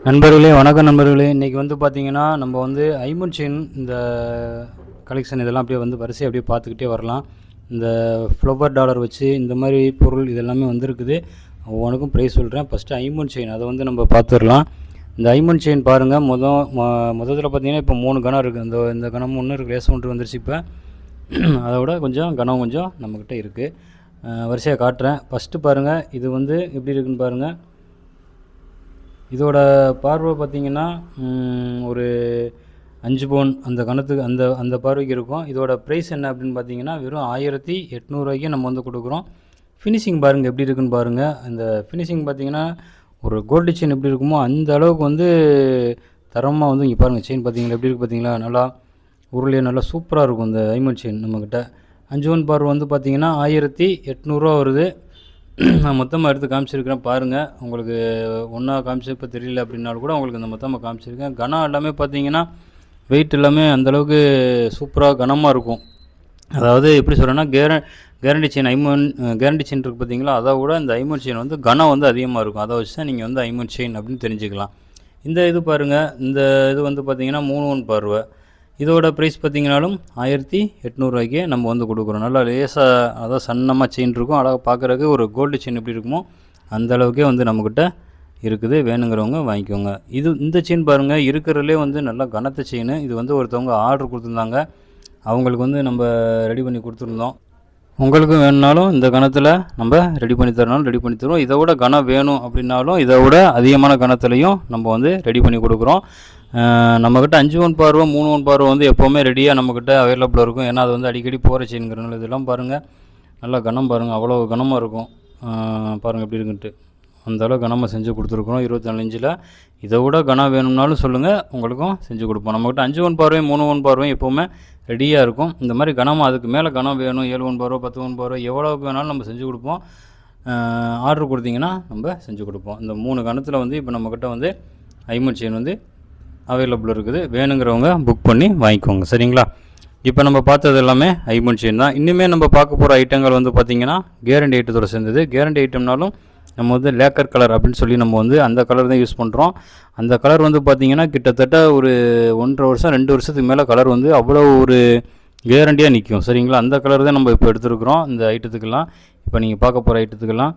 நண்பர்களே வணக்கம் நண்பர்களே. இன்றைக்கி வந்து பார்த்திங்கன்னா நம்ம வந்து ஐமன் செயின் இந்த கலெக்ஷன் இதெல்லாம் அப்படியே வந்து வரிசை அப்படியே பார்த்துக்கிட்டே வரலாம். இந்த ஃப்ளவர் டாலர் வச்சு இந்த மாதிரி பொருள் இதெல்லாமே வந்திருக்குது. ஒவ்வொன்றுக்கும் ப்ரைஸ் சொல்கிறேன். ஃபஸ்ட்டு ஐமன் செயின் அதை வந்து நம்ம பார்த்துடலாம். இந்த ஐமன் செயின் பாருங்கள். முதல்ல பார்த்திங்கன்னா இப்போ 3 கணம் இருக்குது. இந்த கணம் ஒன்று இருக்குது, லேஸ் ஒன்று வந்துருச்சு. இப்போ அதை விட கொஞ்சம் கணம் கொஞ்சம் நம்மக்கிட்ட இருக்குது. வரிசையாக காட்டுறேன். ஃபஸ்ட்டு பாருங்கள், இது வந்து எப்படி இருக்குதுன்னு பாருங்கள். இதோட பார்வை பார்த்திங்கன்னா ஒரு 5 பவுன் அந்த கணத்துக்கு அந்த பார்வைக்கு இருக்கும். இதோட ப்ரைஸ் என்ன அப்படின்னு பார்த்தீங்கன்னா வெறும் 1800 ரூபாய்க்கு நம்ம வந்து கொடுக்குறோம். ஃபினிஷிங் பாருங்கள் எப்படி இருக்குன்னு பாருங்கள். இந்த ஃபினிஷிங் பார்த்திங்கன்னா ஒரு கோல்டு செயின் எப்படி இருக்குமோ அந்த அளவுக்கு வந்து தரமாக வந்து இங்கே பாருங்கள். செயின் பார்த்திங்களா எப்படி இருக்குது பார்த்தீங்களா? நல்லா உருளையாக நல்லா சூப்பராக இருக்கும் இந்த ஐமன் செயின் நம்மக்கிட்ட. 5 பவுன் பார்வை வந்து பார்த்திங்கன்னா 1800 ரூபா வருது. நான் மொத்தமாக எடுத்து காமிச்சிருக்கிறேன் பாருங்கள். உங்களுக்கு ஒன்றா காமிச்சு இப்போ தெரியல அப்படின்னாலும் கூட உங்களுக்கு இந்த மொத்தமாக காமிச்சிருக்கேன். கனம் எல்லாமே பார்த்தீங்கன்னா வெயிட் எல்லாமே அந்தளவுக்கு சூப்பராக கனமாக இருக்கும். அதாவது எப்படி சொல்கிறேன்னா கேரண்டி செயின் கேரண்டி செயின் இருக்குது பார்த்தீங்களா? அதை விட இந்த ஐமன் செயின் வந்து கனம் வந்து அதிகமாக இருக்கும். அதை வச்சு தான் நீங்கள் வந்து ஐமன் செயின் அப்படின்னு தெரிஞ்சுக்கலாம். இந்த இது பாருங்கள். இந்த இது வந்து பார்த்திங்கன்னா 3 பவுன் பார்வை. இதோட ப்ரைஸ் பார்த்திங்கனாலும் 1800 ரூபாய்க்கு நம்ம வந்து கொடுக்குறோம். நல்லா லேசாக அதாவது சன்னமாக செயின் இருக்கும். அழகாக பார்க்குறதுக்கு ஒரு கோல்டு செயின் எப்படி இருக்குமோ அந்த அளவுக்கே வந்து நம்மக்கிட்ட இருக்குது. வேணுங்கிறவங்க வாங்கிக்கோங்க. இந்த செயின் பாருங்கள், இருக்கிறதுலே வந்து நல்லா கனத்த செயின். இது வந்து ஒருத்தவங்க ஆர்டர் கொடுத்துருந்தாங்க. அவங்களுக்கு வந்து நம்ம ரெடி பண்ணி கொடுத்துருந்தோம். உங்களுக்கு வேணுனாலும் இந்த கணத்தில் நம்ம ரெடி பண்ணி தரனாலும் ரெடி பண்ணி தருவோம். இதை விட கனம் வேணும் அப்படின்னாலும் இதை விட அதிகமான கணத்துலையும் நம்ம வந்து ரெடி பண்ணி கொடுக்குறோம். நம்மக்கிட்ட 5 பவுன் பார்வை 3 பவுன் பார்வை வந்து எப்போவுமே ரெடியாக நம்மக்கிட்ட அவைலபிளாக இருக்கும். ஏன்னா அது வந்து அடிக்கடி போகிற செயின்ங்கிறனால. இதெல்லாம் பாருங்கள், நல்லா கனம் பாருங்கள், அவ்வளோ கனமாக இருக்கும். பாருங்கள் எப்படி இருக்குன்ட்டு. அந்தளவு கனமாக செஞ்சு கொடுத்துருக்குறோம் 24 இன்ச்சில். இதை விட கனம் வேணும்னாலும் சொல்லுங்கள், உங்களுக்கும் செஞ்சு கொடுப்போம். நம்மக்கிட்ட 5 பவுன் பார்வையும் 3 பவுன் பார்வையும் எப்போவுமே ரெடியாக இருக்கும். இந்த மாதிரி கனமாக அதுக்கு மேலே கனம் வேணும், 7 பவுன் பார்வை 10 பவுன் பார்வை எவ்வளோக்கு வேணாலும் நம்ம செஞ்சு கொடுப்போம். ஆர்டர் கொடுத்தீங்கன்னா நம்ம செஞ்சு கொடுப்போம். இந்த 3 கணத்தில் வந்து இப்போ நம்மக்கிட்ட வந்து ஐமன் செயின் வந்து அவைலபிள் இருக்குது. வேணுங்கிறவங்க புக் பண்ணி வாங்கிக்கோங்க, சரிங்களா? இப்போ நம்ம பார்த்தது எல்லாமே ஐமன் செயின் தான். இன்னுமே நம்ம பார்க்க போகிற ஐட்டங்கள் வந்து பார்த்திங்கன்னா கேரண்டி ஐட்டத்தோடு சேர்ந்தது. கேரண்டி ஐட்டம்னாலும் நம்ம வந்து லேக்கர் கலர் அப்படின்னு சொல்லி நம்ம வந்து அந்த கலர் தான் யூஸ் பண்ணுறோம். அந்த கலர் வந்து பார்த்திங்கன்னா கிட்டத்தட்ட ஒரு 1.5 வருஷம் 2 வருஷத்துக்கு மேலே கலர் வந்து அவ்வளோ ஒரு கேரண்டியாக நிற்கும், சரிங்களா? அந்த கலர் தான் நம்ம இப்போ எடுத்துருக்குறோம் இந்த ஐட்டத்துக்கெல்லாம். இப்போ நீங்கள் பார்க்க போகிற ஐட்டத்துக்கெல்லாம்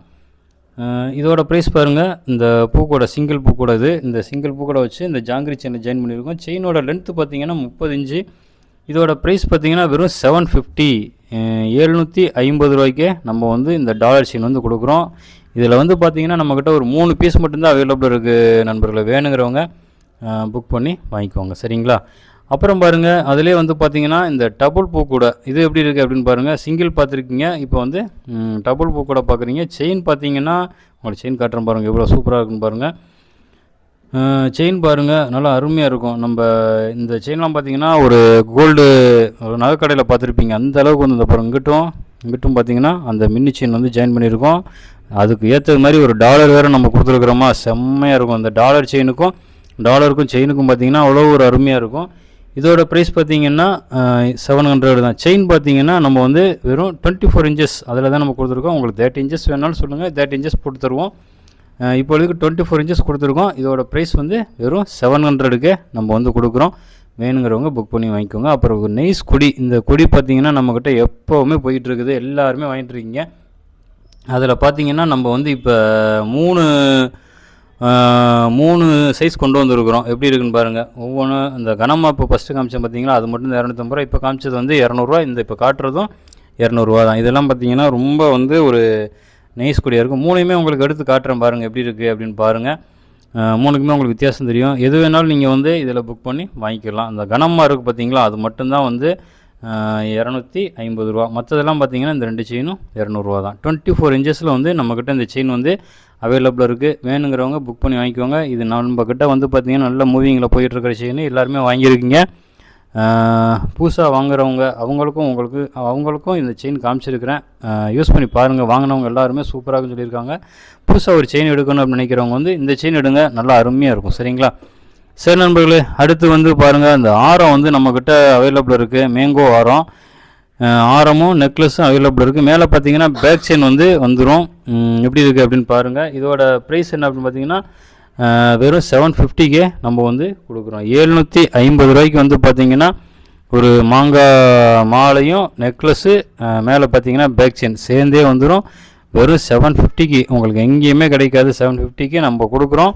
இதோட ப்ரைஸ் பாருங்கள். இந்த பூக்கோட சிங்கிள் பூக்கோட இந்த சிங்கிள் பூக்கோட வச்சு இந்த ஜாங்கிரி செயினை ஜாயின் பண்ணியிருக்கோம். செயினோட லென்த்து பார்த்திங்கன்னா 30 இன்ச்சு. இதோட ப்ரைஸ் பார்த்திங்கன்னா வெறும் 750 750 ரூபாய்க்கே நம்ம வந்து இந்த டாலர் செயின் வந்து கொடுக்குறோம். இதில் வந்து பார்த்திங்கன்னா நம்மக்கிட்ட ஒரு 3 பீஸ் மட்டும்தான் அவைலபிள் இருக்குது நண்பர்களை. வேணுங்கிறவங்க புக் பண்ணி வாங்கிக்கோங்க, சரிங்களா? அப்புறம் பாருங்கள், அதிலே வந்து பார்த்திங்கன்னா இந்த டபுள் பூ கூட இது எப்படி இருக்குது அப்படின்னு பாருங்கள். சிங்கிள் பார்த்துருக்கீங்க, இப்போ வந்து டபுள் பூ கூட பார்க்குறீங்க. செயின் பார்த்திங்கன்னா உங்களுக்கு செயின் காட்டுறேன் பாருங்கள், எவ்வளோ சூப்பராக இருக்குன்னு பாருங்கள். செயின் பாருங்கள், நல்லா அருமையாக இருக்கும். நம்ம இந்த செயின்லாம் பார்த்திங்கன்னா ஒரு கோல்டு ஒரு நகைக்கடையில் பார்த்துருப்பீங்க அந்த அளவுக்கு வந்து இந்த பாருங்கள். இங்கிட்டும் பார்த்திங்கன்னா அந்த மின்னி செயின் வந்து ஜாயின் பண்ணியிருக்கோம். அதுக்கு ஏற்றது மாதிரி ஒரு டாலர் வேறு நம்ம கொடுத்துருக்குறோமா, செம்மையாக இருக்கும். அந்த டாலர் டாலருக்கும் செயினுக்கும் பார்த்திங்கன்னா அவ்வளோ ஒரு அருமையாக இருக்கும். இதோட ப்ரைஸ் பார்த்திங்கன்னா 700 தான். செயின் பார்த்திங்கன்னா நம்ம வந்து வெறும் 24 இன்ச்சஸ் அதில் தான் நம்ம கொடுத்துருக்கோம். உங்களுக்கு 30 இன்ச்சஸ் வேணாலும் சொல்லுங்கள், 30 இன்ச்சஸ் போட்டு தருவோம். இப்போதைக்கு 24 இன்ச்சஸ் கொடுத்துருக்கோம். இதோட ப்ரைஸ் வந்து வெறும் 700க்கு நம்ம வந்து கொடுக்குறோம். வேணுங்கிறவங்க புக் பண்ணி வாங்கிக்கோங்க. அப்புறம் ஒரு நெய்ஸ் கொடி, இந்த கொடி பார்த்திங்கன்னா நம்மக்கிட்ட எப்போவுமே போயிட்டுருக்குது, எல்லாருமே வாங்கிட்டு இருக்கீங்க. அதில் பார்த்திங்கன்னா நம்ம வந்து இப்போ 3 சைஸ் கொண்டு வந்துருக்குறோம். எப்படி இருக்குன்னு பாருங்கள். ஒவ்வொன்றும் இந்த கனமாக இப்போ ஃபஸ்ட்டு காமிச்சேன் பார்த்தீங்களா, அது மட்டும் 250 ரூபா. இப்போ காமிச்சது வந்து 200 ரூபா. இந்த இப்போ காட்டுறதும் 200 ரூபா தான். இதெல்லாம் பார்த்திங்கன்னா ரொம்ப வந்து ஒரு நைஸ் கொடியாக இருக்கும். 3மே உங்களுக்கு எடுத்து காட்டுறேன் பாருங்கள் எப்படி இருக்குது அப்படின்னு பாருங்கள். 3க்குமே உங்களுக்கு வித்தியாசம் தெரியும். எது வேணாலும் நீங்கள் வந்து இதில் புக் பண்ணி வாங்கிக்கலாம். அந்த கனமாக இருக்குது பார்த்தீங்களா, அது மட்டும்தான் வந்து 250 ரூபா. மற்றதெல்லாம் பார்த்திங்கன்னா இந்த 2 செயினும் 200 ரூபா தான். 24 இன்ச்சஸில் வந்து நம்மக்கிட்ட இந்த செயின் வந்து அவைலபிளாக இருக்குது. வேணுங்கிறவங்க புக் பண்ணி வாங்கிக்கோங்க. இது நம்மக்கிட்ட வந்து பார்த்திங்கன்னா நல்ல மூவிங்கில் போயிட்டுருக்கிற செயின் எல்லாருமே வாங்கியிருக்கீங்க. புதுசாக வாங்குறவங்க அவங்களுக்கும் இந்த செயின் காமிச்சிருக்கிறேன். யூஸ் பண்ணி பாருங்கள். வாங்கினவங்க எல்லாருமே சூப்பராக சொல்லியிருக்காங்க. புதுசாக ஒரு செயின் எடுக்கணும் அப்படின்னு நினைக்கிறவங்க வந்து இந்த செயின் எடுங்க, நல்லா அருமையாக இருக்கும், சரிங்களா? சரி நண்பர்களே, அடுத்து வந்து பாருங்கள், இந்த ஆரம் வந்து நம்மக்கிட்ட அவைலபிள் இருக்குது. மேங்கோ ஆரமும் நெக்லஸும் அவைலபிள் இருக்குது. மேலே பார்த்தீங்கன்னா பேக் செயின் வந்து வந்துடும். எப்படி இருக்குது அப்படின்னு பாருங்கள். இதோட ப்ரைஸ் என்ன அப்படின்னு பார்த்தீங்கன்னா வெறும் 750க்கே நம்ம வந்து கொடுக்குறோம். 750 ரூபாய்க்கு வந்து பார்த்திங்கன்னா ஒரு மாங்காய் மாலையும் நெக்லஸ்ஸு மேலே பார்த்திங்கன்னா பேக் செயின் சேர்ந்தே வந்துடும். வெறும் 750க்கு உங்களுக்கு எங்கேயுமே கிடைக்காது. 750க்கு நம்ம கொடுக்குறோம்.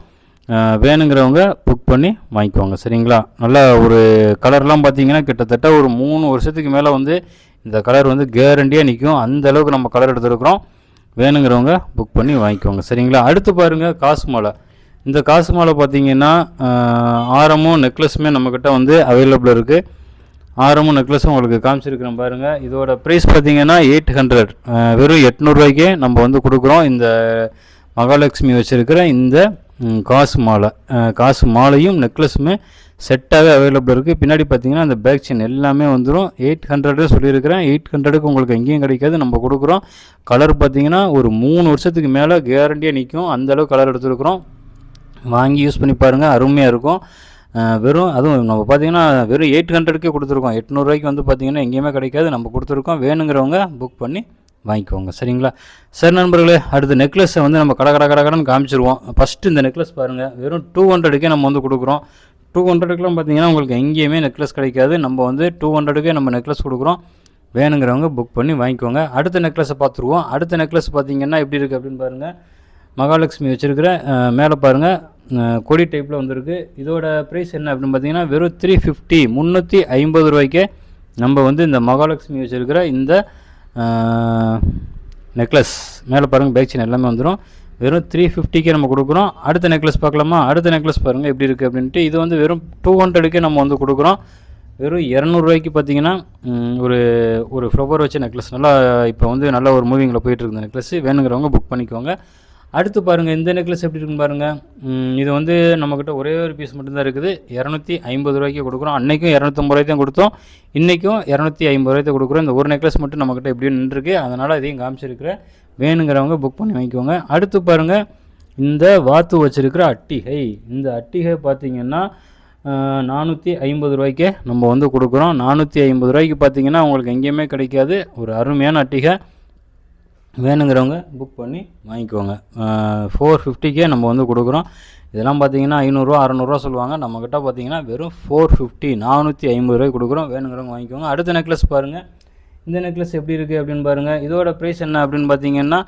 வேணுங்கிறவங்க புக் பண்ணி வாங்கிக்குவாங்க. சரிங்களா? நல்லா ஒரு கலர்லாம் பார்த்திங்கன்னா கிட்டத்தட்ட ஒரு 3 வருஷத்துக்கு மேலே வந்து இந்த கலர் வந்து கேரண்டியாக நிற்கும். அந்த அளவுக்கு நம்ம கலர் எடுத்துருக்குறோம். வேணுங்கிறவங்க புக் பண்ணி வாங்கிக்குவாங்க. சரிங்களா? அடுத்து பாருங்கள் காசு மாலை. இந்த காசு மாலை பார்த்திங்கன்னா ஆரமும் நெக்லஸுமே நம்மக்கிட்ட வந்து அவைலபிள் இருக்குது. ஆரமும் நெக்லஸும் உங்களுக்கு காமிச்சிருக்கிறேன் பாருங்கள். இதோட ப்ரைஸ் பார்த்திங்கன்னா 800, வெறும் 800 ரூபாய்க்கே நம்ம வந்து கொடுக்குறோம். இந்த மகாலட்சுமி வச்சுருக்கிற இந்த காசு மாலை, காசு மாலையும் நெக்லஸுமே செட்டாகவே அவைலபிள் இருக்குது. பின்னாடி பார்த்திங்கன்னா அந்த பேக் செயின் எல்லாமே வந்துடும். 800 சொல்லியிருக்கிறேன். 800க்கு உங்களுக்கு எங்கேயும் கிடைக்காது. நம்ம கொடுக்குறோம். கலர் பார்த்திங்கன்னா ஒரு 3 வருஷத்துக்கு மேலே கேரண்டியாக நிற்கும். அந்தளவு கலர் எடுத்துருக்குறோம். வாங்கி யூஸ் பண்ணி பாருங்கள், அருமையாக இருக்கும். வெறும் அதுவும் நம்ம பார்த்திங்கன்னா வெறும் 800க்கே கொடுத்துருக்கோம். 800 ரூபாய்க்கு வந்து பார்த்திங்கன்னா எங்கேயுமே கிடைக்காது. நம்ம கொடுத்துருக்கோம். வேணுங்கிறவங்க புக் பண்ணி வாங்கிக்கோங்க. சரிங்களா? சரி நண்பர்களே, அடுத்த நெக்லஸை வந்து நம்ம கடன்னு காமிச்சிருவோம். ஃபஸ்ட்டு இந்த நெக்லஸ் பாருங்கள். வெறும் 200க்கே நம்ம வந்து கொடுக்குறோம். 200க்குலாம் பார்த்திங்கன்னா உங்களுக்கு எங்கேயுமே நெக்லஸ் கிடைக்காது. நம்ம வந்து 200க்கே நம்ம நெக்லஸ் கொடுக்குறோம். வேணுங்கிறவங்க புக் பண்ணி வாங்கிக்கோங்க. அடுத்த நெக்லஸை பார்த்துருவோம். அடுத்த நெக்லஸ் பார்த்திங்கன்னா எப்படி இருக்குது அப்படின்னு பாருங்கள். மகாலட்சுமி வச்சுருக்கிற மேலே பாருங்கள் கொடி டைப்பில் வந்துருக்கு. இதோட ப்ரைஸ் என்ன அப்படின்னு பார்த்தீங்கன்னா வெறும் 350, 350 ரூபாய்க்கே நம்ம வந்து இந்த மகாலட்சுமி வச்சுருக்கிற இந்த நெக்லஸ் மேலே பாருங்கள் பேக் செயின் எல்லாமே வந்துடும். வெறும் 350க்கே நம்ம கொடுக்குறோம். அடுத்த நெக்லஸ் பார்க்கலாமா? அடுத்த நெக்லஸ் பாருங்கள் எப்படி இருக்குது அப்படின்ட்டு. இது வந்து வெறும் 200க்கே நம்ம வந்து கொடுக்குறோம். வெறும் 200 ரூபாய்க்கு பார்த்தீங்கன்னா ஒரு ஃப்ளவர் வச்ச நெக்லஸ் நல்லா இப்போ வந்து நல்ல ஒரு மூவிங்கில் போயிட்டுருக்கு இந்த நெக்லஸ். வேணுங்கிறவங்க புக் பண்ணிக்கோங்க. அடுத்து பாருங்கள் இந்த நெக்லஸ் எப்படி இருக்குன்னு பாருங்கள். இது வந்து நம்மக்கிட்ட ஒரே ஒரு பீஸ் மட்டும்தான் இருக்குது. 250 ரூபாய்க்கு கொடுக்குறோம். அன்றைக்கும் 250 ரூபாய்க்கு தான் கொடுத்தோம். இன்றைக்கும் 250 ரூபாய்க்கு கொடுக்குறோம். இந்த ஒரு நெக்லஸ் மட்டும் நம்மக்கிட்ட எப்படியும் நின்றுருக்கு. அதனால் இதையும் காமிச்சிருக்கிறேன். வேணுங்கிறவங்க புக் பண்ணி வாங்கிக்கோங்க. அடுத்து பாருங்கள் இந்த வாத்து வச்சுருக்கிற அட்டிகை. இந்த அட்டிகை பார்த்திங்கன்னா 450 ரூபாய்க்கே நம்ம வந்து கொடுக்குறோம். 450 ரூபாய்க்கு பார்த்திங்கன்னா உங்களுக்கு எங்கேயுமே கிடைக்காது. ஒரு அருமையான அட்டிகை. வேணுங்கிறவங்க புக் பண்ணி வாங்கிக்கோங்க. 450க்கே நம்ம வந்து கொடுக்குறோம். இதெல்லாம் பார்த்திங்கன்னா 500 600 சொல்லுவாங்க. நம்மக்கிட்ட பார்த்திங்கன்னா வெறும் 450, 450 ரூபாய்க்கு கொடுக்குறோம். வேணுங்கிறவங்க வாங்கிக்கோங்க. அடுத்த நெக்லஸ் பாருங்கள். இந்த நெக்லஸ் எப்படி இருக்குது அப்படின்னு பாருங்கள். இதோட ப்ரைஸ் என்ன அப்படின்னு பார்த்தீங்கன்னா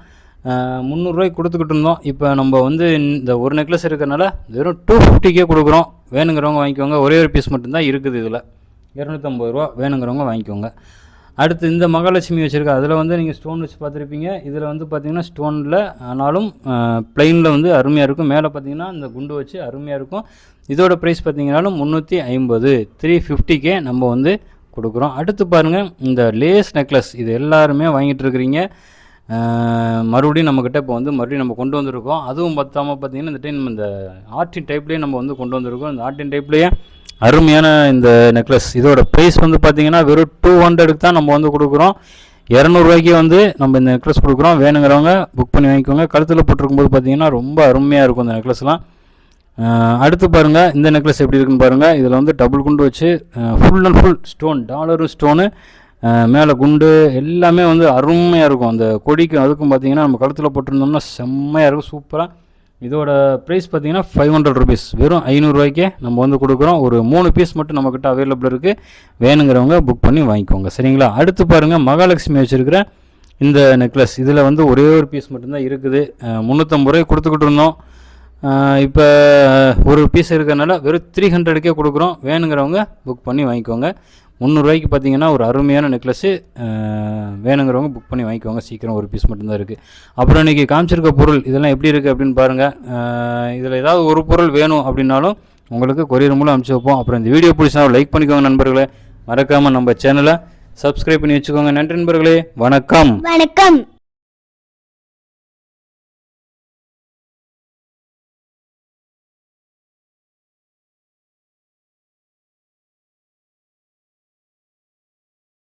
300 ரூபாய்க்கு கொடுத்துக்கிட்டு இருந்தோம். இப்போ நம்ம வந்து இந்த ஒரு நெக்லஸ் இருக்கிறனால வெறும் 250க்கே கொடுக்குறோம். வேணுங்கிறவங்க வாங்கிக்கோங்க. ஒரே ஒரு பீஸ் மட்டும்தான் இருக்குது. இதில் 250 ரூபா. வேணுங்கிறவங்க வாங்கிக்கோங்க. அடுத்து இந்த மகாலட்சுமி வச்சுருக்கா. அதில் வந்து நீங்கள் ஸ்டோன் வச்சு பார்த்துருப்பீங்க. இதில் வந்து பார்த்திங்கன்னா ஸ்டோனில் ஆனாலும் ப்ளைனில் வந்து அருமையாக இருக்கும். மேலே பார்த்திங்கன்னா இந்த குண்டு வச்சு அருமையாக இருக்கும். இதோட ப்ரைஸ் பார்த்திங்கனாலும் 350, 350க்கே நம்ம வந்து கொடுக்குறோம். அடுத்து பாருங்கள் இந்த லேஸ் நெக்லஸ். இது எல்லாருமே வாங்கிட்டு இருக்கிறீங்க. மறுபடியும் நம்மக்கிட்ட இப்போ வந்து மறுபடியும் நம்ம கொண்டு வந்திருக்கோம். அதுவும் பத்தாமல் பார்த்திங்கன்னா இந்த டைம் இந்த ஆர்டின் டைப்லேயே நம்ம வந்து கொண்டு வந்திருக்கோம். இந்த ஆர்டின் டைப்லேயே அருமையான இந்த நெக்லஸ். இதோட ப்ரைஸ் வந்து பார்த்திங்கன்னா வெறும் 200க்கு தான் நம்ம வந்து கொடுக்குறோம். 200 ரூபாய்க்கே வந்து நம்ம இந்த நெக்லஸ் கொடுக்குறோம். வேணுங்கிறவங்க புக் பண்ணி வாங்கிக்கோங்க. கழுத்தில் போட்டிருக்கும்போது பார்த்திங்கன்னா ரொம்ப அருமையாக இருக்கும் இந்த நெக்லஸ்லாம். அடுத்து பாருங்கள் இந்த நெக்லஸ் எப்படி இருக்குன்னு பாருங்கள். இதில் வந்து டபுள் குண்டு வச்சு ஃபுல் அண்ட் ஃபுல் ஸ்டோன், டாலரும் ஸ்டோனு, மேலே குண்டு எல்லாமே வந்து அருமையாக இருக்கும். அந்த கொடிக்கும் அதுக்கும் பார்த்திங்கன்னா நம்ம கழுத்தில் போட்டிருந்தோம்னா செம்மையாக இருக்கும், சூப்பராக. இதோட ப்ரைஸ் பார்த்திங்கன்னா 500 ருபீஸ். வெறும் 500 ரூபாய்க்கே நம்ம வந்து கொடுக்குறோம். ஒரு 3 பீஸ் மட்டும் நம்மக்கிட்ட அவைலபிள் இருக்குது. வேணுங்கிறவங்க புக் பண்ணி வாங்கிக்கோங்க. சரிங்களா? அடுத்து பாருங்கள் மகாலட்சுமி வச்சுருக்கிற இந்த நெக்லஸ். இதில் வந்து ஒரே ஒரு பீஸ் மட்டும்தான் இருக்குது. 350 ரூபாய்க்கு கொடுத்துக்கிட்டு இருந்தோம். இப்போ ஒரு பீஸ் இருக்கிறதுனால வெறும் 300க்கே கொடுக்குறோம். வேணுங்கிறவங்க புக் பண்ணி வாங்கிக்கோங்க. 300 ரூபாய்க்கு பார்த்தீங்கன்னா ஒரு அருமையான நெக்லஸ்ஸு. வேணுங்கிறவங்க புக் பண்ணி வாங்கிக்கோங்க. சீக்கிரம் ஒரு பீஸ் மட்டும்தான் இருக்குது. அப்புறம் இன்றைக்கி காமிச்சிருக்க பொருள் இதெல்லாம் எப்படி இருக்குது அப்படின்னு பாருங்கள். இதில் ஏதாவது ஒரு பொருள் வேணும் அப்படின்னாலும் உங்களுக்கு கொரியர் மூலம் அனுப்பிச்சி வைப்போம். அப்புறம் இந்த வீடியோ பிடிச்சா லைக் பண்ணிக்கோங்க நண்பர்களே. மறக்காமல் நம்ம சேனலை சப்ஸ்கிரைப் பண்ணி வச்சுக்கோங்க. நன்றி நண்பர்களே. வணக்கம்.